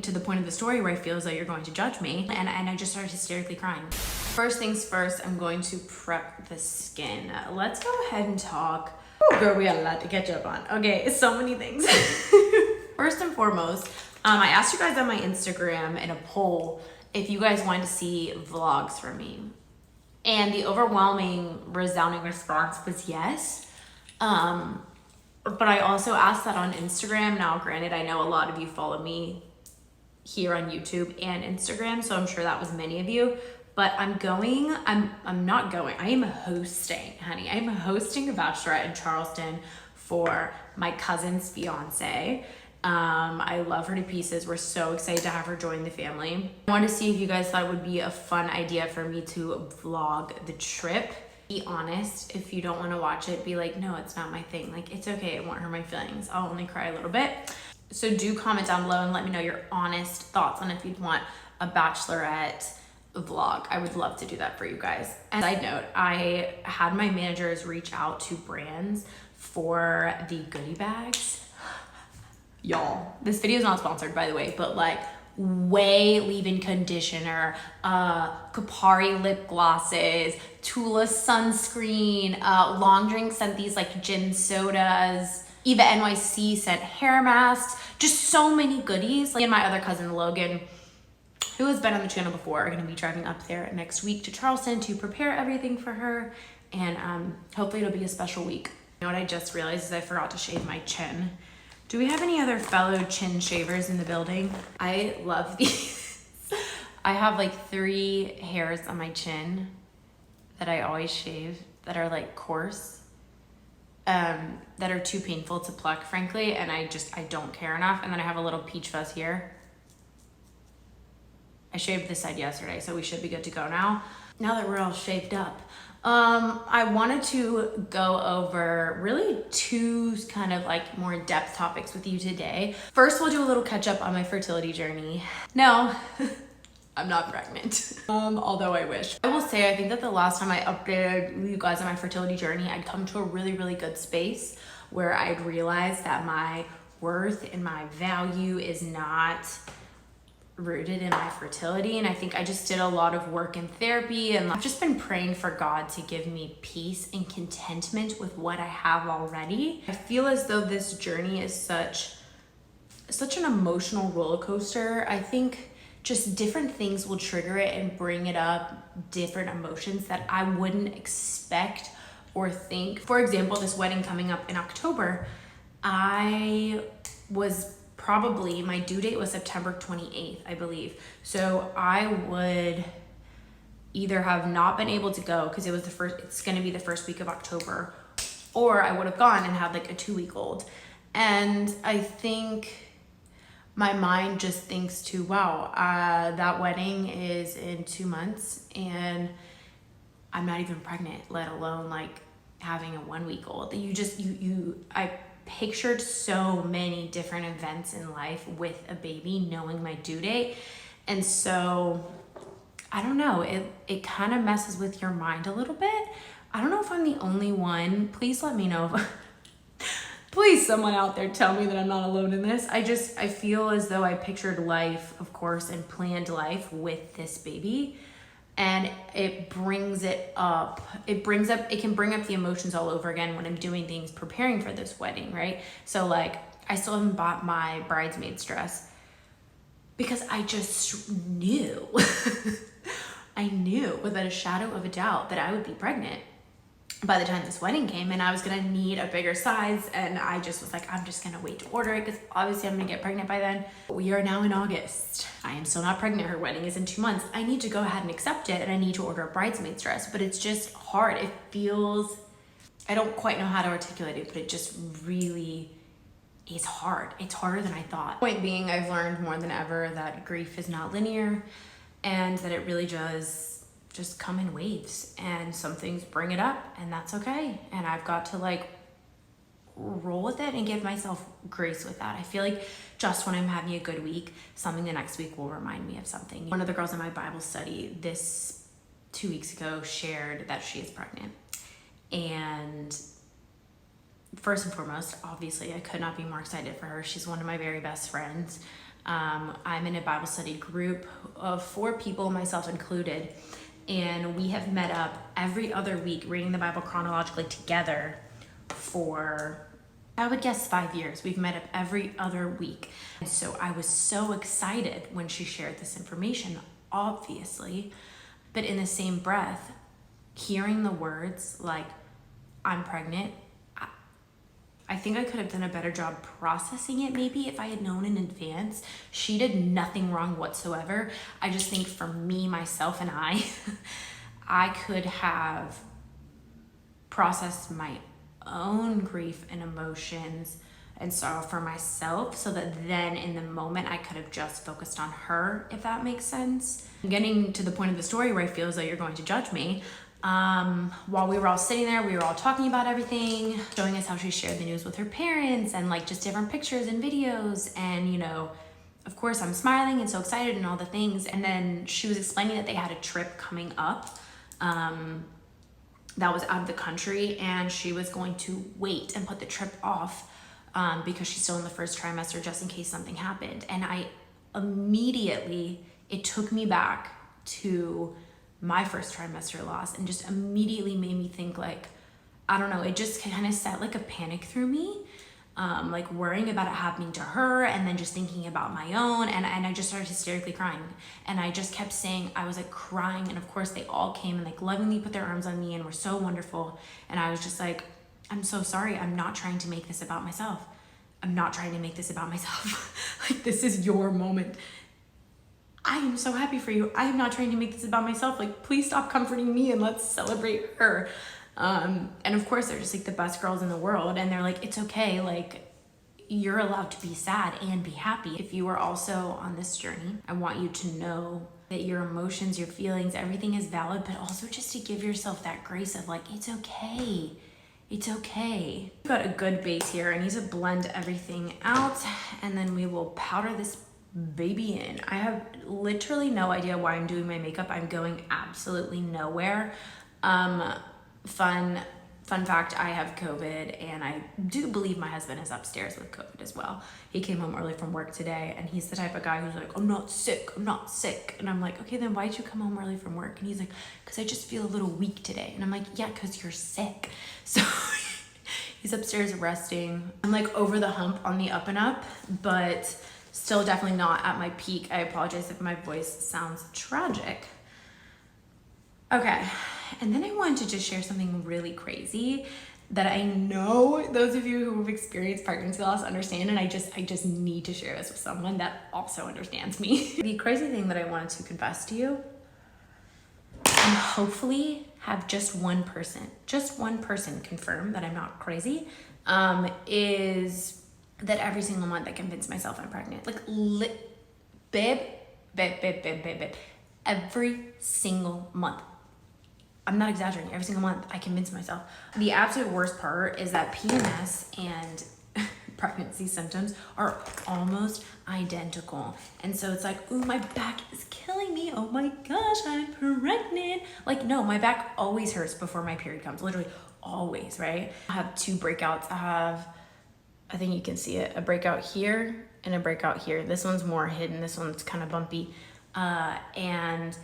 to the point of the story where I feel as though you're going to judge me. And I just started hysterically crying. First things first, I'm going to prep the skin. Let's go ahead and talk. Oh girl, we got a lot to catch up on. Okay, so many things. First and foremost, I asked you guys on my Instagram in a poll if you guys wanted to see vlogs from me. And the overwhelming, resounding response was yes. But I also asked that on Instagram. Now, granted, I know a lot of you follow me here on YouTube and Instagram, so I'm sure that was many of you. But I am hosting, honey. I'm hosting a bachelorette in Charleston for my cousin's fiance. I love her to pieces. We're so excited to have her join the family. I wanted to see if you guys thought it would be a fun idea for me to vlog the trip. Be honest. If you don't want to watch it, be like, no, it's not my thing. Like, it's okay. It won't hurt my feelings. I'll only cry a little bit. So do comment down below and let me know your honest thoughts on if you'd want a bachelorette vlog. I would love to do that for you guys. And side note, I had my managers reach out to brands for the goodie bags. Y'all, this video is not sponsored, by the way, but like Way leave-in conditioner, Kapari lip glosses, Tula sunscreen, Long Drink sent these like gin sodas, Eva NYC sent hair masks, just so many goodies. Like, and my other cousin Logan, who has been on the channel before, are gonna be driving up there next week to Charleston to prepare everything for her, and hopefully it'll be a special week. You know what I just realized is I forgot to shave my chin. Do we have any other fellow chin shavers in the building? I love these. I have like 3 hairs on my chin that I always shave that are like coarse, that are too painful to pluck, frankly, and I don't care enough. And then I have a little peach fuzz here. I shaved this side yesterday, so we should be good to go now. Now that we're all shaved up. I wanted to go over really 2 kind of like more in-depth topics with you today. First, we'll do a little catch up on my fertility journey. No, I'm not pregnant, although I wish. I will say, I think that the last time I updated you guys on my fertility journey, I'd come to a really, really good space where I'd realized that my worth and my value is not rooted in my fertility. And I think I just did a lot of work in therapy, and I've just been praying for God to give me peace and contentment with what I have already. I feel as though this journey is such an emotional roller coaster. I think just different things will trigger it and bring it up different emotions that I wouldn't expect or think. For example, this wedding coming up in October, my due date was September 28th, I believe. So I would either have not been able to go because it's gonna be the first week of October, or I would have gone and had like a 2-week-old. And I think my mind just thinks to, wow, that wedding is in 2 months and I'm not even pregnant, let alone like having a 1-week-old. I pictured so many different events in life with a baby, knowing my due date. And so I don't know, it kind of messes with your mind a little bit. I don't know if I'm the only one. Please let me know. Please, someone out there tell me that I'm not alone in this. I feel as though I pictured life, of course, and planned life with this baby. And it brings it up. It can bring up the emotions all over again when I'm doing things, preparing for this wedding, right? So like, I still haven't bought my bridesmaid's dress because I just knew, I knew without a shadow of a doubt that I would be pregnant by the time this wedding came, and I was gonna need a bigger size, and I just was like, I'm just gonna wait to order it because obviously I'm gonna get pregnant by then. We are now in August. I am still not pregnant. Her wedding is in 2 months. I need to go ahead and accept it, and I need to order a bridesmaid's dress, but it's just hard. It feels, I don't quite know how to articulate it, but it just really is hard. It's harder than I thought. Point being, I've learned more than ever that grief is not linear, and that it really does just come in waves, and some things bring it up, and that's okay. And I've got to like roll with it and give myself grace with that. I feel like just when I'm having a good week, something the next week will remind me of something. One of the girls in my Bible study 2 weeks ago shared that she is pregnant. And first and foremost, obviously, I could not be more excited for her. She's one of my very best friends. I'm in a Bible study group of 4 people, myself included, and we have met up every other week reading the Bible chronologically together for, I would guess, 5 years. We've met up every other week. And so I was so excited when she shared this information, obviously, but in the same breath, hearing the words like, I'm pregnant, I think I could have done a better job processing it maybe if I had known in advance. She did nothing wrong whatsoever. I just think for me, myself, and I could have processed my own grief and emotions and sorrow for myself so that then in the moment I could have just focused on her, if that makes sense. Getting to the point of the story where I feel as though you're going to judge me, while we were all sitting there, we were all talking about everything, showing us how she shared the news with her parents and like just different pictures and videos. And, you know, of course I'm smiling and so excited and all the things. And then she was explaining that they had a trip coming up, that was out of the country, and she was going to wait and put the trip off, because she's still in the first trimester just in case something happened. And I immediately, it took me back to my first trimester loss and just immediately made me think like, I don't know, it just kind of set like a panic through me, like worrying about it happening to her and then just thinking about my own. And I just started hysterically crying. And I just kept saying, I was like crying. And of course they all came and like lovingly put their arms on me and were so wonderful. And I was just like, I'm so sorry. I'm not trying to make this about myself. I'm not trying to make this about myself. Like, this is your moment. I am so happy for you. I am not trying to make this about myself. Like, please stop comforting me and let's celebrate her. And of course, they're just like the best girls in the world. And they're like, it's okay. Like, you're allowed to be sad and be happy. If you are also on this journey, I want you to know that your emotions, your feelings, everything is valid, but also just to give yourself that grace of like, it's okay. It's okay. We've got a good base here. I need to blend everything out and then we will powder this baby in. I have literally no idea why I'm doing my makeup. I'm going absolutely nowhere. Fun fact, I have COVID and I do believe my husband is upstairs with COVID as well. He came home early from work today and he's the type of guy who's like, I'm not sick. And I'm like, okay, then why'd you come home early from work? And he's like, because I just feel a little weak today. And I'm like, yeah, because you're sick. So he's upstairs resting. I'm like over the hump on the up and up, but still definitely not at my peak. I apologize if my voice sounds tragic. Okay, and then I wanted to just share something really crazy that I know those of you who have experienced pregnancy loss understand, and I just need to share this with someone that also understands me. The crazy thing that I wanted to confess to you, and hopefully have just one person confirm that I'm not crazy, is that every single month I convince myself I'm pregnant. Like, babe, every single month. I'm not exaggerating. Every single month I convince myself. The absolute worst part is that PMS and pregnancy symptoms are almost identical. And so it's like, ooh, my back is killing me. Oh my gosh, I'm pregnant. Like, no, my back always hurts before my period comes. Literally always, right? I have 2 breakouts. I think you can see it, a breakout here and a breakout here. This one's more hidden. This one's kind of bumpy. And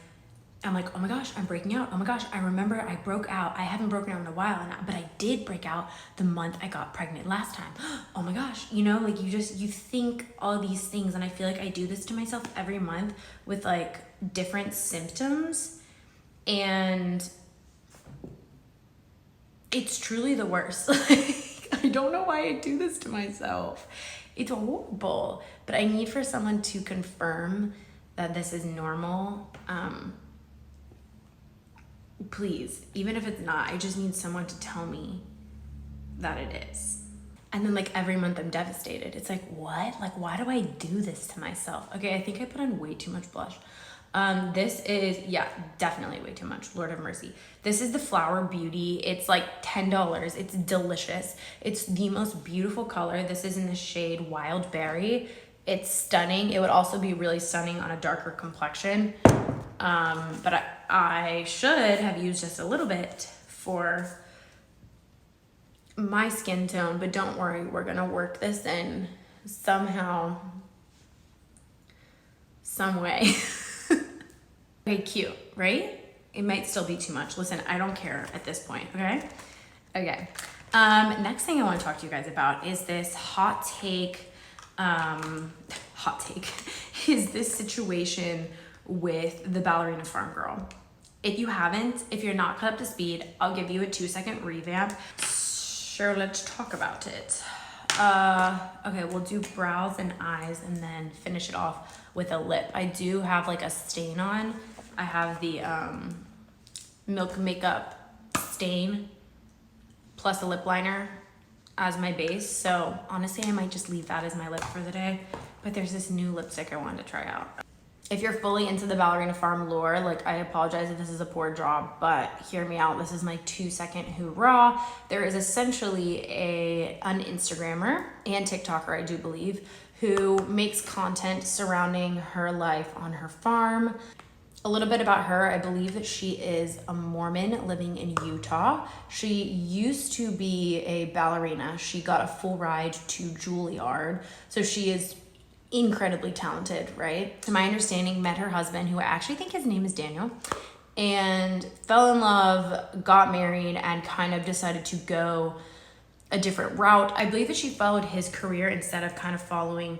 I'm like, oh my gosh, I'm breaking out. Oh my gosh, I remember I broke out. I haven't broken out in a while, but I did break out the month I got pregnant last time. Oh my gosh, you know, like you think all these things. And I feel like I do this to myself every month with like different symptoms. And it's truly the worst. I don't know why I do this to myself. It's horrible, but I need for someone to confirm that this is normal. Please, even if it's not, I just need someone to tell me that it is. And then like every month I'm devastated. It's like, what? Like, why do I do this to myself? Okay, I think I put on way too much blush. This is, yeah, definitely way too much. Lord have mercy. This is the Flower Beauty. It's like $10. It's delicious. It's the most beautiful color. This is in the shade Wild Berry. It's stunning. It would also be really stunning on a darker complexion. But I should have used just a little bit for my skin tone, but don't worry, we're gonna work this in somehow. some way. Okay, cute, right? It might still be too much. Listen, I don't care at this point, okay? Okay. Next thing I want to talk to you guys about is this hot take is this situation with the ballerina farm girl. If you're not caught up to speed, I'll give you a 2-second revamp. Sure, let's talk about it. Okay, we'll do brows and eyes and then finish it off with a lip. I do have like a stain on. I have the Milk Makeup stain plus a lip liner as my base. So honestly, I might just leave that as my lip for the day. But there's this new lipstick I wanted to try out. If you're fully into the ballerina farm lore, like, I apologize if this is a poor job, but hear me out. This is my 2-second hoorah. There is essentially an Instagrammer and TikToker, I do believe, who makes content surrounding her life on her farm. A little bit about her, I believe that she is a Mormon living in Utah. She used to be a ballerina. She got a full ride to Juilliard. So she is incredibly talented, right? To my understanding, met her husband, who I actually think his name is Daniel, and fell in love, got married, and kind of decided to go a different route. I believe that she followed his career instead of kind of following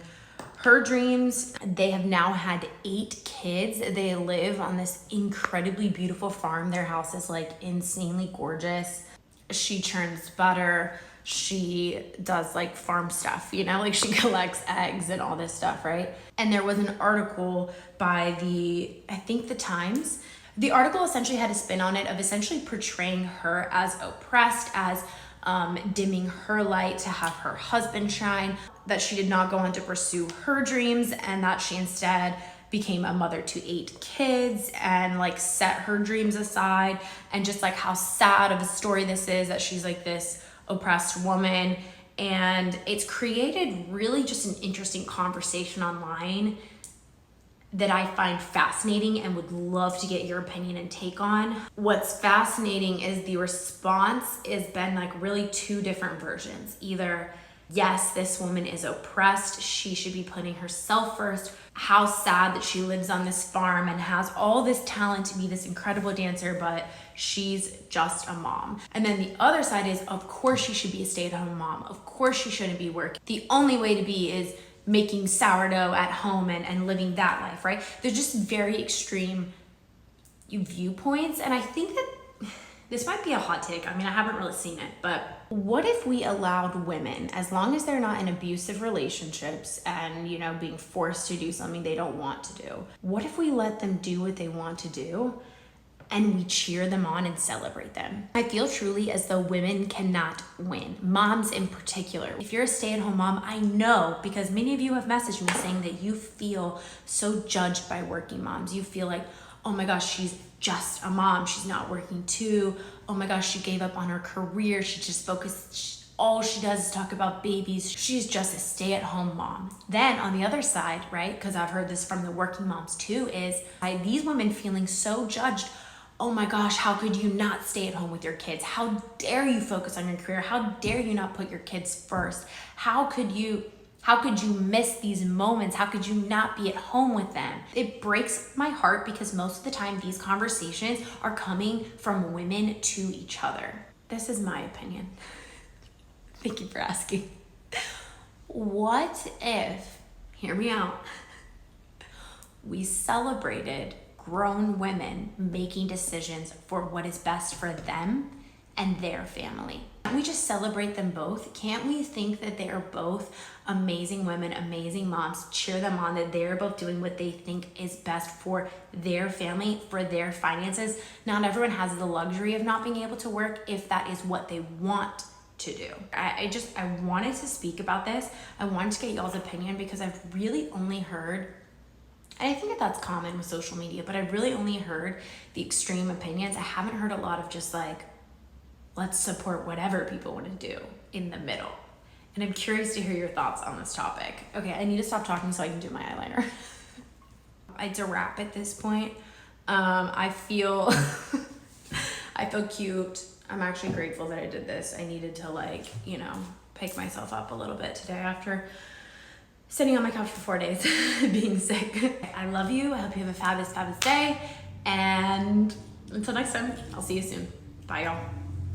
her dreams. They have now had 8 kids. They live on this incredibly beautiful farm. Their house is like insanely gorgeous. She churns butter. She does like farm stuff, you know, like she collects eggs and all this stuff, right? And there was an article by I think the Times. The article essentially had a spin on it of essentially portraying her as oppressed, as dimming her light to have her husband shine, that she did not go on to pursue her dreams, and that she instead became a mother to 8 kids and like set her dreams aside, and just like how sad of a story this is, that she's like this oppressed woman. And it's created really just an interesting conversation online that I find fascinating and would love to get your opinion and take on. What's fascinating is the response has been like really 2 different versions. Either, yes, this woman is oppressed, she should be putting herself first. How sad that she lives on this farm and has all this talent to be this incredible dancer, but she's just a mom. And then the other side is, of course she should be a stay-at-home mom. Of course she shouldn't be working. The only way to be is making sourdough at home and living that life, right? They're just very extreme viewpoints. And I think that this might be a hot take. I mean, I haven't really seen it, but what if we allowed women, as long as they're not in abusive relationships and, you know, being forced to do something they don't want to do, what if we let them do what they want to do and we cheer them on and celebrate them? I feel truly as though women cannot win, moms in particular. If you're a stay-at-home mom, I know, because many of you have messaged me saying that you feel so judged by working moms. You feel like, oh my gosh, she's just a mom, she's not working too. Oh my gosh, she gave up on her career, she just focused, all she does is talk about babies. She's just a stay-at-home mom. Then on the other side, right, because I've heard this from the working moms too, is these women feeling so judged. Oh my gosh, how could you not stay at home with your kids? How dare you focus on your career? How dare you not put your kids first? How could you miss these moments? How could you not be at home with them? It breaks my heart because most of the time these conversations are coming from women to each other. This is my opinion. Thank you for asking. What if, hear me out, we celebrated grown women making decisions for what is best for them and their family? Can't we just celebrate them both? Can't we think that they are both amazing women, amazing moms, cheer them on, that they're both doing what they think is best for their family, for their finances? Not everyone has the luxury of not being able to work if that is what they want to do. I wanted to speak about this. I wanted to get y'all's opinion because I've really only heard, and I think that that's common with social media, but I've really only heard the extreme opinions. I haven't heard a lot of just like, let's support whatever people want to do in the middle. And I'm curious to hear your thoughts on this topic. Okay, I need to stop talking so I can do my eyeliner. It's a wrap at this point. I feel cute. I'm actually grateful that I did this. I needed to, like, you know, pick myself up a little bit today after sitting on my couch for 4 days being sick. I love you. I hope you have a fabulous day. And until next time, I'll see you soon. Bye, y'all.